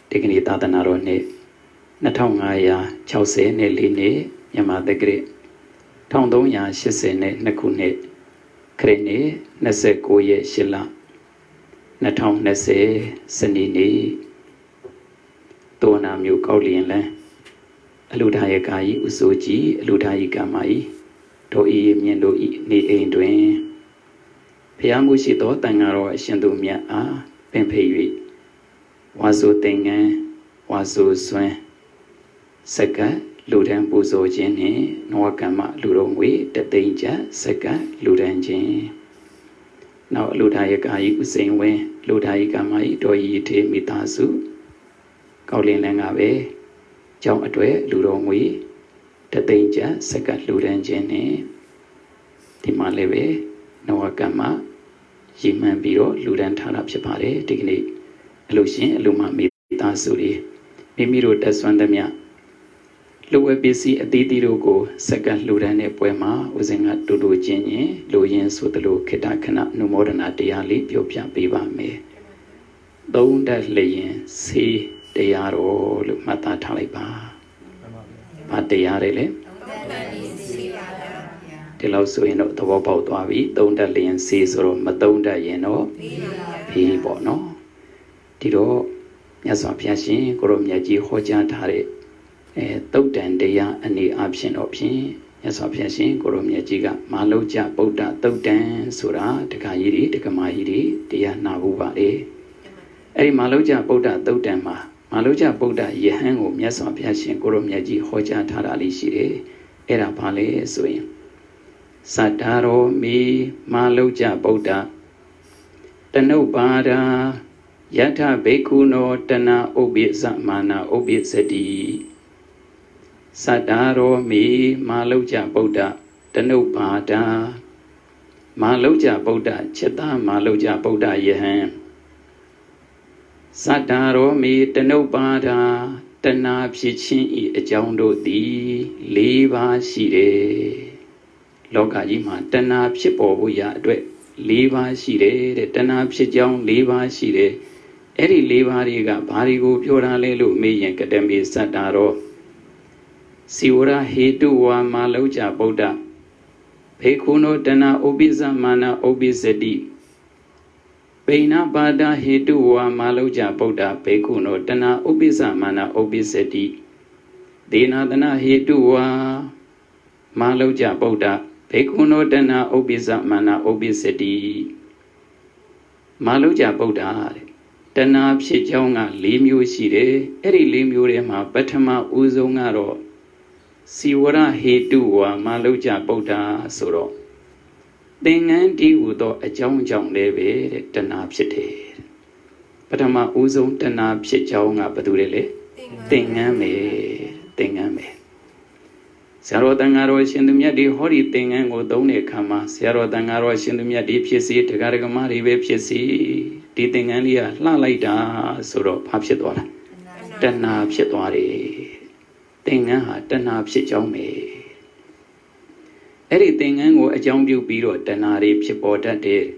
Digni Tatanarone, Natongaya, Chause ne Line, Yamada Great, Tondoya, Shisene, Nakune, Krene, Nase Goye Shilla, Natong Nase, Sanini, Dona Mu Kaulian, Aludhayakai, Usoji, Aludhayikamai, Doi Miendo ni Aindwin. Piamushito Tangaro Shandumia A, Pempeyi, Wazo Tengan, Wazo Swen, Saka, Ludan Buzo Jenny, Noakama Ludongwe, the danger, Saka, Ludan Jen. Now Ludayakai Usain way, Ludayikamai, Doi Te Mitasu, Kaulin Langawe, Jom Adwe, Ludongwe, the danger, Saka, Ludan Jenny, Timaleve, Noakama. Jiman Biro, Ludan Tarap Chapare, Dignity, Lucian, Luma Mita Suri, Mimiro Daswandamia. Lower BC at Didirogo, second Ludan Poema, was in at Dudu Jenny, Loyens with the low Ketakana, no more than a diali, Piopia Biva me. Don't that lay see, they are all Mata Taliba. But they are really. Till also in the Wabao Dwavi, don't that lay and sees or Madonda, you know, people no. Tiro Yasapiashi, Goromyaji, Hoja Tare, Dodan dea, any option, Yasapiashi, Goromyajiga, Maloja, Boda, Dodan, Sura, Takairi, Takamahiri, Dia Navubare. Eri Maloja, Boda, Dodama, Maloja, Boda, Yehango, Yasapiashi, Goromyaji, Hoja Tarali Shire, Era Pale, Swing. Sataro me Maloja Boda Tano Bada Yata Bekuno Tana Obitsa Mana Obitsadi Sataro me Maloja Boda Tano Bada Maloja Boda Cheta Maloja Boda Yehan Sataro me Tano Bada Tana Pichin E Joundo Di Leva Shire Lokaji Tana Pipo ya Dwe, Leva Shire, Tana Pijong, Leva Shire, Eri Leva Riga, Barigo, Pura Lelu, me and Kademi Sataro. Siura Hedua Maloja Boda, Pekuno Tana Obiza Mana Obisedi. Peina Bada Hedua Maloja Boda, Pekuno Tana Obiza Mana Obisedi. Dina Tana Hedua Maloja Boda. Pekuno Dana Obiza Mana Obisedi Maloja Boda Dana Pshijonga Limio Shire, Eri Limio Rema, Batama Uzongaro Siwara Hedua Maloja Boda Soro Dengan di Udo a Jong Leve, Dana Pshite Batama Uzong Dana Pshijonga Badurele Dingame Saro Dangaro Shindumia di Hori Tingan or Done Kama, Saro Dangaro Shindumia di Pisi, Tagaramari Pisi, Ditingalia, La Laida, Suro, Papshidora, Dana Pshidori, Tinga, Dana Pshijome. Everything and go a Jambu Biro, Danari Pshipota de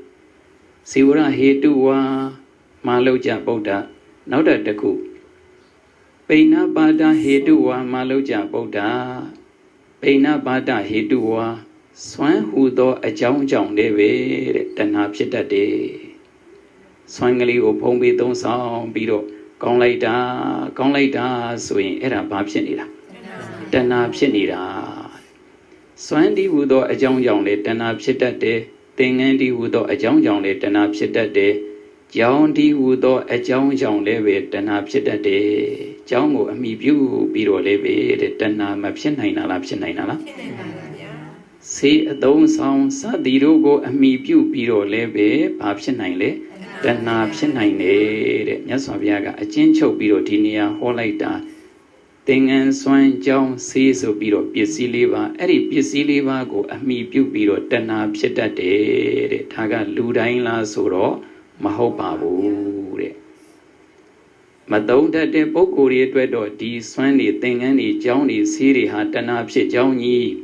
Siura Hedua, Maloja Boda, Nauda Daku. Peina Bada Hedua, Maloja Boda. Peina Bada Hedua, Swan Hudo a Jong Leve, Dana Pshita Swangali Opombi don't sound Biro, Gonglaida, swing era Babshinida. Dana Pshinida Swandi Hudo a Jong Le, Dana Pshita de, Tingandy Hudo a Jong Le, Dana Pshita de, Jondi Hudo a Jong Leve, Dana Pshita de. Jango mi view biro leve Dana Mapshinina Lapshinina. Say a don sound Sadirogo a mi view biro leve, Papshinile, Dana Pshinine, Yasaviaga, a chincho biro tinia, Holaita, Tingan Swan Jong says of biro, Pisiliva, Eri Pisiliva go a mi view biro, Dana Pshita de Taga Ludainla Soro, Mahobabu. Madonda de Bokuri Dwedo, D. Swanny, Thingani, Johnny, Siri, Hatana, Johnny.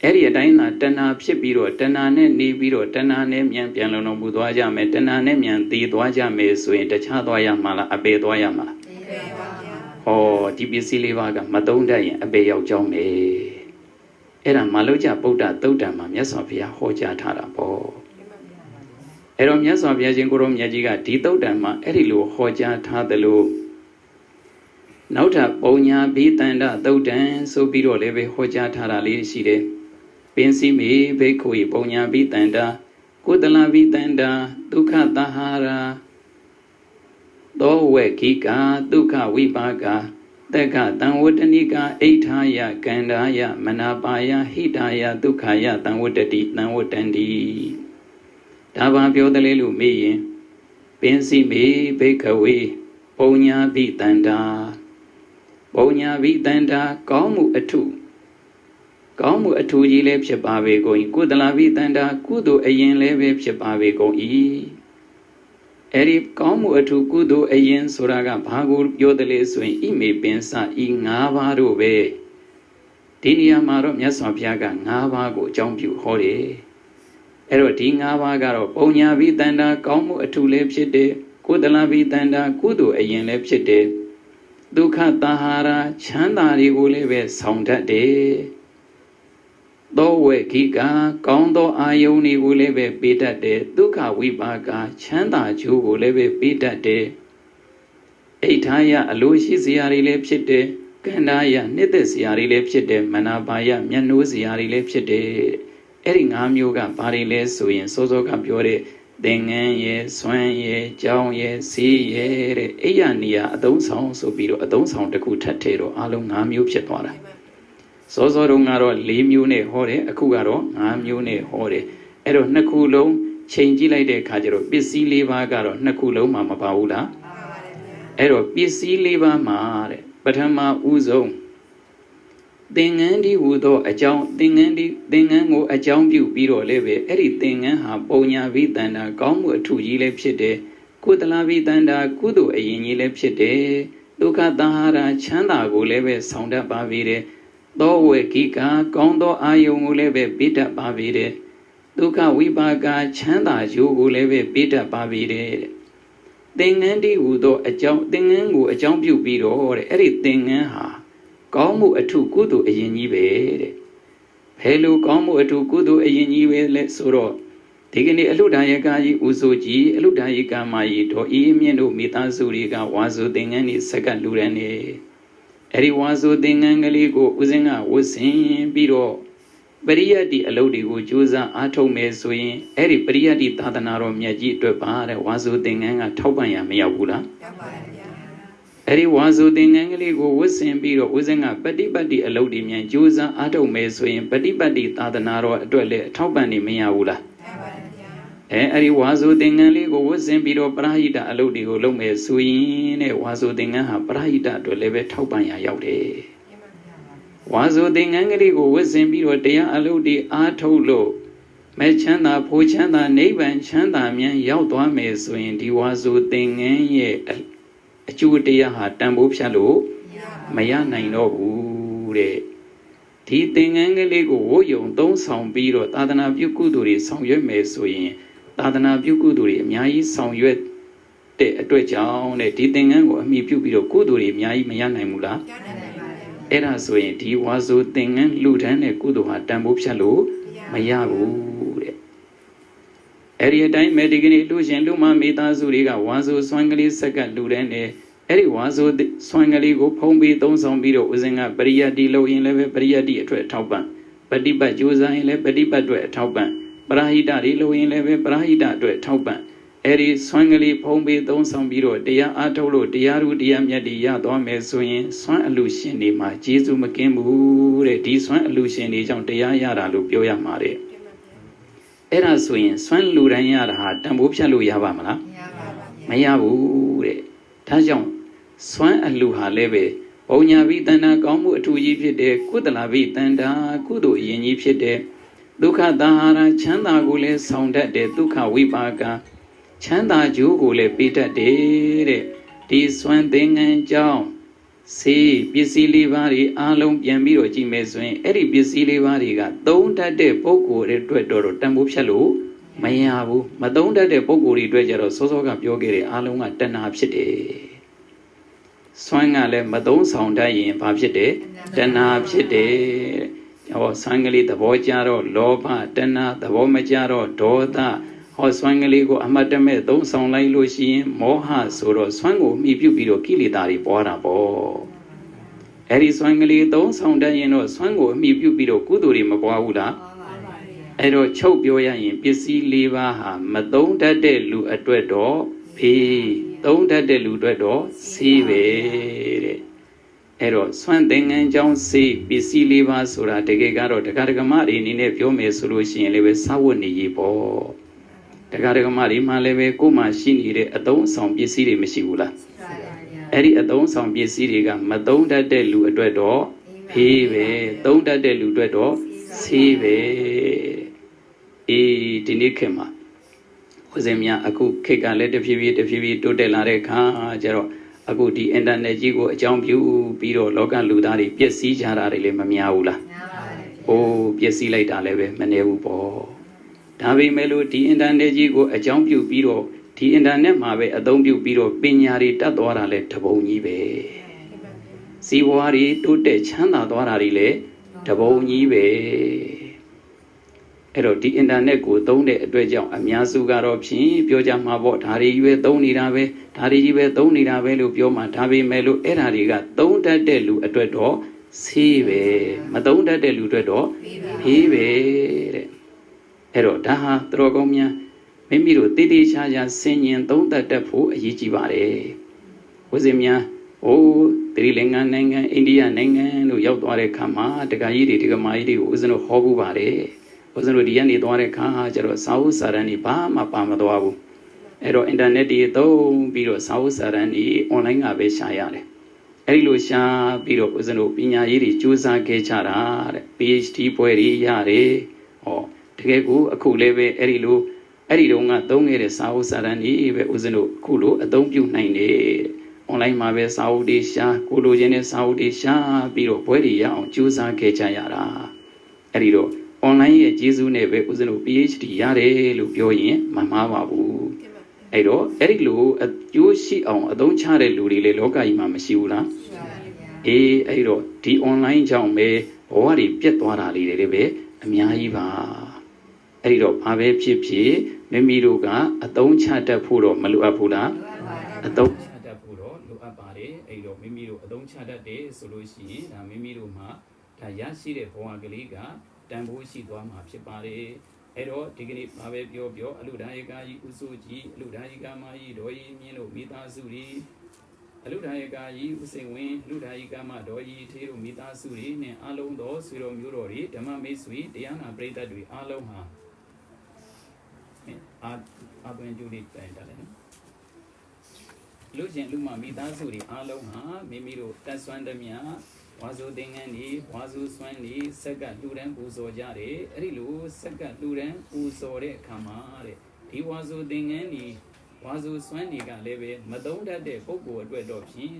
Area Dina, Dana, Pshibiro, Tanane, Nibiro, Tanane, Mian Piano Budwaja, Metanane, Mian, the Dwaja, Mesu, the Chadwaya Mala, Abe Dwayama. ဒီပစ္စည်းလေးပါးကမသုံးတတ်ရင်အပေရောက်ကြောင်းပဲအဲ့ဒါမလုကြဗုဒ္ဓသုတ်တံမှာမြတ်စွာဘုရားဟောကြားထားတာပေါ့အဲ့တော့မြတ်စွာဘုရားရှင်ကိုရောမြတ်ကြီးကဒီသုတ်တံမှာအဲ့ဒီလိုဟောကြားထားသလိုနောက်ထပ်ပုံညာဘိတန္တသုတ်တံဆိုပြီးတော့လည်းပဲဟောကြားထားတာလေးရှိတယ်ပင်စီမေဘိက္ခုပုံညာဘိတန္တကုသလဘိတန္တဒုက္ခသဟာရာသောဝေခိကာဒုက္ခဝိပါကတက္ကတံဝတ္တနိကာအိဋ္ဌာယကန္ဓာယမနာပါယဟိတာယဒုက္ခယတံဝတ္တတိတံဝတ္တန္တိဒါဘာပြောတယ်လေလို့မေးရင်ပင်စီမေဘိက္ခဝေပုံညာဘိတန္တာပုံညာဘိတန္တာကောင်းမှုအထုကြီးလည်းဖြစ်ပါပေကုန်၏ကုသလဘိတန္တာကုသိုလ်အရင်လည်းပဲဖြစ်ပါပေကုန်၏အဲ့ဒီကောင်းမှုအထုကုသိုလ်အရင်ဆိုတာကဘာကိုပြောတယ်လဲဆိုရင်ဣမေပင်စဤ၅ပါးတို့ပဲဒီနေရာမှာတော့မြတ်စွာဘုရားက၅ပါးကိုအကြောင်းပြုဟောတယ်အဲ့တော့ဒီ၅ပါးကတော့ပုံညာဘိတန္တာကောင်းမှုအထုလည်းဖြစ်တယ်ကုသလဘိတန္တာကုသိုလ်အရင်လည်းဖြစ်တယ်ဒုက္ခသဟာရချမ်းသာတွေကိုလည်းပဲဆောင်တတ်တယ်သောဝေခိကာကောင်းသောအာယုန်တွေကိုလည်းပဲပေးတတ်တယ်ဒုက္ခဝိပါကချမ်းသာကျိုးကိုလည်းပဲပေးတတ်တယ်အိဋ္ဌာယအလိုရှိစရာတွေလည်းဖြစ်တယ်ကန္ဓာယနှစ်သက်စရာတွေလည်းဖြစ်တယ်မနာပါယမျက်နှိုးစရာတွေလည်းဖြစ်တယ်အဲ့ဒီ၅မျိုးကဘာတွေလဲဆိုရင်စောစောကပြောတဲ့သင်္ကန်းရဲ့ဆွမ်းရဲ့ကြောင်းရဲ့စီးရဲ့တဲ့အိယာနေယအသုံးဆောင်ဆိုပြီးတော့အသုံးဆောင်တစ်ခုထပ်ထည့်တော့အလုံး၅မျိုးဖြစ်သွားတာစောစောတုန်းကတော့၄မျိုးနဲ့ဟောတယ်အခုကတော့၅မျိုးနဲ့ဟောတယ်အဲ့တော့နှစ်ခုလုံးချိန်ကြည့်လိုက်တဲ့အခါကျတော့ပစ္စည်း၄ပါးကတော့နှစ်ခုလုံးမှာမပါဘူးလားပါပါတယ်ဗျာအဲ့တော့ပစ္စည်း၄ပါးမှာတဲ့ပထမဦးဆုံးသင်္ကန်းဒီဟူသောအကြောင်းသင်္ကန်းကိုအကြောင်းပြုပြီးတော့လည်းပဲအဲ့ဒီသင်္ကန်းဟာပုံညာဘိတန္တာကောင်းမှုအထုကြီးလည်းဖြစ်တယ်ကုသလဘိတန္တာကုသိုလ်အရင်ကြီးလည်းဖြစ်တယ်ဒုက္ခသဟာရချမ်းသာကိုလည်းပဲဆောင်တတ်ပါပေတယ်သောဝေခိကာကောင်းသောအာယုန်ကိုလည်းပဲပေးတတ်ပါပေတယ်ဒုက္ခဝိပါကချမ်းသာကျိုးကိုလည်းပဲပေးတတ်ပါပေတယ်သင်္ကန်းဒီဟူသောအကြောင်းသင်္ကန်းကိုအကြောင်းပြုပြီးတော့တဲ့အဲ့ဒီသင်္ကန်းဟာကောင်းမှုအထုကုသိုလ်အရင်ကြီးပဲတဲ့ဘယ်လိုကောင်းမှုအထုကုသိုလ်အရင်ကြီးပဲလဲဆိုတော့ဒီကနေ့အလှဒါယကာကြီးဦးစိုးကြီးအလှဒါယကာမကြီးတော်ဤမြင့်တို့မိသားစုတွေကဝါဆိုသင်္ကန်းนี่စက္ကလူရန်နေအဲ့ဒီဝါဆိုသင်္ကန်းကလေးကိုဦးစင်းကဝတ်ဆင်ပြီးတော့ပရိယတ္တိအလုပ်တွေကိုကြိုးစားအားထုတ်မယ်ဆိုရင်အဲ့ဒီပရိယတ္တိသာသနာတော်မြတ်ကြီးအတွက်ပါတဲ့ဝါဆိုသင်္ကန်းကထောက်ပံ့ရမရောက်ဘူးလားရောက်ပါတယ်ဗျာအဲ့ဒီဝါဆိုသင်္ကန်းကလေးကိုဝတ်ဆင်ပြီးတော့ဦးစင်းကပฏิပတ်တိအလုပ်တွေမြန်ကြိုးစားအားထုတ်မယ်ဆိုရင်ပฏิပတ်တိသာသနာတော်အတွက်လည်းထောက်ပံ့နေမရဘူးလားရောက်ပါတယ်ဗျာအဲ့ဒီဝါဆိုသင်္ကန်းလေးကိုဝတ်ဆင်ပြီးတော့ပရိဟိတအလုပ်တွေကိုလုပ်မယ်ဆိုရင်တဲ့ဝါဆိုသင်္ကန်းဟာပရိဟိတအတွက်လည်းပဲထောက်ပံ့ရရောက်တယ်ဝါဆိုသင်္ကန်းကလေးကိုဝတ်ဆင်ပြီးတော့တရားအလုပ်တွေအားထုတ်လို့မဲ့ချမ်းသာဖို့ချမ်းသာနိဗ္ဗာန်ချမ်းသာမြန်ရောက်သွားမယ်ဆိုရင်ဒီဝါဆိုသင်္ကန်းရဲ့အကျိုးတရားဟာတန်ဖိုးဖြတ်လို့မရနိုင်တော့ဘူးတဲ့ဒီသင်္ကန်းကလေးကိုဝတ်ယုံသုံးဆောင်ပြီးတော့သာသနာပြုကုသိုလ်တွေဆောင်ရွက်မယ်ဆိုရင်သာသနာပြုကုသိုလ်တွေအများကြီးဆောင်ရွက်တဲ့အတွက်ကြောင့်တဲ့ဒီသင်္ကန်းကိုအမိပြုပြီးတော့ကုသိုလ်တွေအများကြီးမရနိုင်ဘူးလားရနိုင်ပါတယ်အဲ့ဒါဆိုရင်ဒီဝါဆိုသင်္ကန်းလှူဒန်းတဲ့ကုသိုလ်ဟာတန်ဖိုးဖြတ်လို့မရဘူးတဲ့အဲ့ဒီအတိုင်းမဲ့ဒီကနေ့လူရှင်လူမမိသားစုတွေကဝါဆိုဆွမ်းကလေးစက္ကလူဒန်းတယ်အဲ့ဒီဝါဆိုဆွမ်းကလေးကိုဖုံးပြီးသုံးဆောင်ပြီးတော့ဦးဇင်းကပရိယတ္တိလုပ်ရင်လည်းပဲပရိယတ္တိအထွတ်ထောက်ပံ့ပฏิပတ်ကြိုးစားရင်လည်းပฏิပတ်အတွက်ထောက်ပံ့ပရဟိတတွေလုပ်ရင်လည်းပဲပရဟိတအတွက်ထောက်ပံ့အဲ့ဒီဆွမ်းကလေးဖုံးပြီးသုံးဆောင်ပြီးတော့တရားအားထုတ်လို့တရားဓုတရားမြတ်တွေရသွားမယ်ဆိုရင်ဆွမ်းအလူရှင်တွေမှာကျေးဇူးမကင်းဘူးတဲ့ဒီဆွမ်းအလူရှင်တွေကြောင့်တရားရတာလို့ပြောရမှာတဲ့အဲ့ဒါဆိုရင်ဆွမ်းလူတိုင်းရတာဟာတန်ဖိုးဖြတ်လို့ရပါမလားမရဘူးတဲ့ဒါကြောင့်ဆွမ်းအလူဟာလည်းပဲပုံညာဘိတန္တာကောင်းမှုအထူးကြီးဖြစ်တဲ့ကုသလဘိတန္တာကုသိုလ်အရင်ကြီးဖြစ်တဲ့ဒုက္ခသဟာရချမ်းသာကိုလည်းဆောင်တတ်တဲ့ဒုက္ခဝိပါကချမ်းသာကျိုးကိုလည်းပေးတတ်တယ်တဲ့ဒီစွမ်းသင်္ကန်းကြောင့်စေပစ္စည်းလေးပါးတွေအားလုံးပြန်ပြီးတော့ကြည့်မယ်ဆိုရင်အဲ့ဒီပစ္စည်းလေးပါးတွေကသုံးတတ်တဲ့ပုဂ္ဂိုလ်တွေအတွက်တော့တန်ဖိုးဖြတ်လို့မရဘူးမသုံးတတ်တဲ့ပုဂ္ဂိုလ်တွေအတွက်ကျတော့စောစောကပြောခဲ့တဲ့အားလုံးကတဏှာဖြစ်တယ် စွမ်းကလည်းမသုံးဆောင်တတ်ရင်ဘာဖြစ်တယ်တဏှာဖြစ်တယ်ဟောစွမ်းကလေးသဘောကျတော့လောဘတဏှာသဘောမကျတော့ဒေါသဟောစွမ်းကလေးကိုအမတ်တမဲ့သုံးဆောင်လိုက်လို့ရှိရင်မောဟဆိုတော့စွမ်းကိုမှီပြုပြီးတော့ကိလေသာတွေပွားတာပေါ့အဲ့ဒီစွမ်းကလေးသုံးဆောင်တတ်ရင်တော့စွမ်းကိုအမှီပြုပြီးတော့ကုသိုလ်တွေမပွားဘူးလားအဲ့တော့ချုပ်ပြောရရင်ပစ္စည်း၄ပါးဟာမသုံးတတ်တဲ့လူအတွက်တော့ဖေးသုံးတတ်တဲ့လူအတွက်တော့ဆေးပဲတဲ့အဲ့တော့စွမ်းသင်္ကန်းကြောင်းဆေးပစ္စည်း၄ပါးဆိုတာတကယ်ကတော့တရားဓမ္မတွေအနေနဲ့ပြောမယ်ဆိုလို့ရှိရင်လည်းပဲစာဝတ်နေရေးပေါ့တရားဓမ္မတွေမှလည်းပဲကိုယ်မှရှိနေတဲ့အသုံးအဆောင်ပစ္စည်းတွေမရှိဘူးလားအဲ့ဒီအသုံးဆောင်ပစ္စည်းတွေကမသုံးတတ်တဲ့လူအတွက်တော့ဖေးပဲသုံးတတ်တဲ့လူအတွက်တော့ဆေးပဲဒီနေ့ခေတ်မှာဦးဇင်းများအခုခေတ်ကလည်းတဖြည်းဖြည်းတိုးတက်လာတဲ့ခါကျတော့အခုဒီအင်တာနက်ကြီးကိုအကြောင်းပြုပြီးတော့လောကလူသားတွေပျက်စီးကြတာတွေလည်းမများဘူးလားများပါတယ်ပျက်စီးလိုက်တာလည်းပဲမနေဘူးပေါ့ဒါပေမဲ့လို့ဒီအင်တာနက်ကြီးကိုအကြောင်းပြုပြီးတော့ဒီအင်တာနက်မှာပဲအသုံးပြုပြီးတော့ပညာတွေတတ်သွားတာလည်းတပုံကြီးပဲစီးပွားတွေတိုးတက်ချမ်းသာသွားတာတွေလည်းတပုံကြီးပဲအဲ့တော့ဒီအင်တာနက်ကိုသုံးတဲ့အတွက်ကြောင့်အများစုကတော့ဖြင့်ပြောကြမှာပေါ့ဒါတွေကြီးပဲသုံးနေတာပဲဒါတွေကြီးပဲသုံးနေတာပဲလို့ပြောမှဒါပေမဲ့လို့အဲ့ဓာတွေကသုံးတတ်တဲ့လူအတွက်တော့ဆေးပဲမသုံးတတ်တဲ့လူအတွက်တော့ဖေးပဲတဲ့အဲ့တော့ဒါဟာတော်ကောင်းများမိမိတို့တည်တည်ချာချာဆင်ញင်သုံးတတ်ဖို့အရေးကြီးပါတယ်ဝိဇ္ဇများသီရိလင်္ကာနိုင်ငံအိန္ဒိယနိုင်ငံလို့ရောက်သွားတဲ့ခါမှာတက္ကကြီးတွေတက္ကမကြီးတွေကိုဦးဇင်းတို့ဟောဘူးပါတယ်ဦးဇင်းတို့ဒီကနေသွားတဲ့ခါကျတော့စာအုပ်စာတမ်းတွေဘာမှပါမသွားဘူးအဲ့တော့အင်တာနက်တွေသုံးပြီးတော့စာအုပ်စာတမ်းတွေအွန်လိုင်းကပဲရှာရတယ်အဲ့ဒီလိုရှာပြီးတော့ဦးဇင်းတို့ပညာရေးတွေစူးစမ်းခဲ့ကြတာတဲ့ PhD ဘွဲတွေရတယ်တကယ်ကိုအခုလည်းပဲအဲ့ဒီတုန်းကသုံးခဲ့တဲ့စာအုပ်စာတမ်းတွေပဲဦးဇင်းတို့အခုလိုအသုံးပြုနိုင်တယ်အွန်လိုင်းမှာပဲစာအုပ်တွေရှာကိုလိုချင်တဲ့စာအုပ်တွေရှာပြီးတော့ဘွဲတွေရအောင်စူးစမ်းခဲ့ကြရတာအဲ့ဒီတော့online ရဲ့ကျေးဇူးနဲ့ပဲဦးဇင်းတို့ PhD ရတယ်လို့ပြောရင်မမှားပါဘူးအဲ့တော့အဲ့ဒီလိုအကျိုးရှိအောင်အသုံးချတဲ့လူတွေလေလောကကြီးမှာမရှိဘူးလားအဲ့တော့ဒီ online ကြောင့်ပဲဘဝတွေပြတ်သွားတာလေးတွေပဲအများကြီးပါအဲ့ဒီတော့ဘာပဲဖြစ်ဖြစ်မိမိတို့ကအသုံးချတတ်ဖို့တော့မလိုအပ်ဘူးလားအသုံးချတတ်ဖို့တော့လိုအပ်ပါတယ်အဲ့တော့မိမိတို့အသုံးချတတ်တယ်ဆိုလို့ရှိရင်ဒါမိမိတို့မှာဒါရရှိတဲ့ဘဝကလေးကတန်ဖိုးရှိသွားမှာဖြစ်ပါတယ်အဲ့တော့ဒီကနေ့ဘာပဲပြောအလူဒါယကာကြီးဥဆိုကြီးအလူဒါယကာမကြီးဒေါ်ကြီးမြင့်တို့မိသားစုတွေအလူဒါယကာကြီးဥစိန်ဝင်းအလူဒါယကာမဒေါ်ကြီးထေးတို့မိသားစုတွေနဲ့အားလုံးသောဆွေတော်မျိုးတော်တွေဓမ္မမိတ်ဆွေတရားနာပရိသတ်တွေအားလုံးဟာအာသွင်းကျူလေးတိုင်တယ်နော်လူချင်းလူမမိသားစုတွေအားလုံးဟာမိမိတို့တက်ဆွမ်းသမျှဝါစုသင်္ကန်းဒီဝါစုစွမ်းဒီစက်ကလှူဒန်းပူဇော်ကြတယ်အဲ့ဒီလိုစက်ကလှူဒန်းပူဇော်တဲ့အခါမှာတဲ့ဒီဝါစုသင်္ကန်းဒီဝါစုစွမ်းဒီကလည်းပဲမသုံးတတ်တဲ့ပုဂ္ဂိုလ်အတွက်တော့ဖြင့်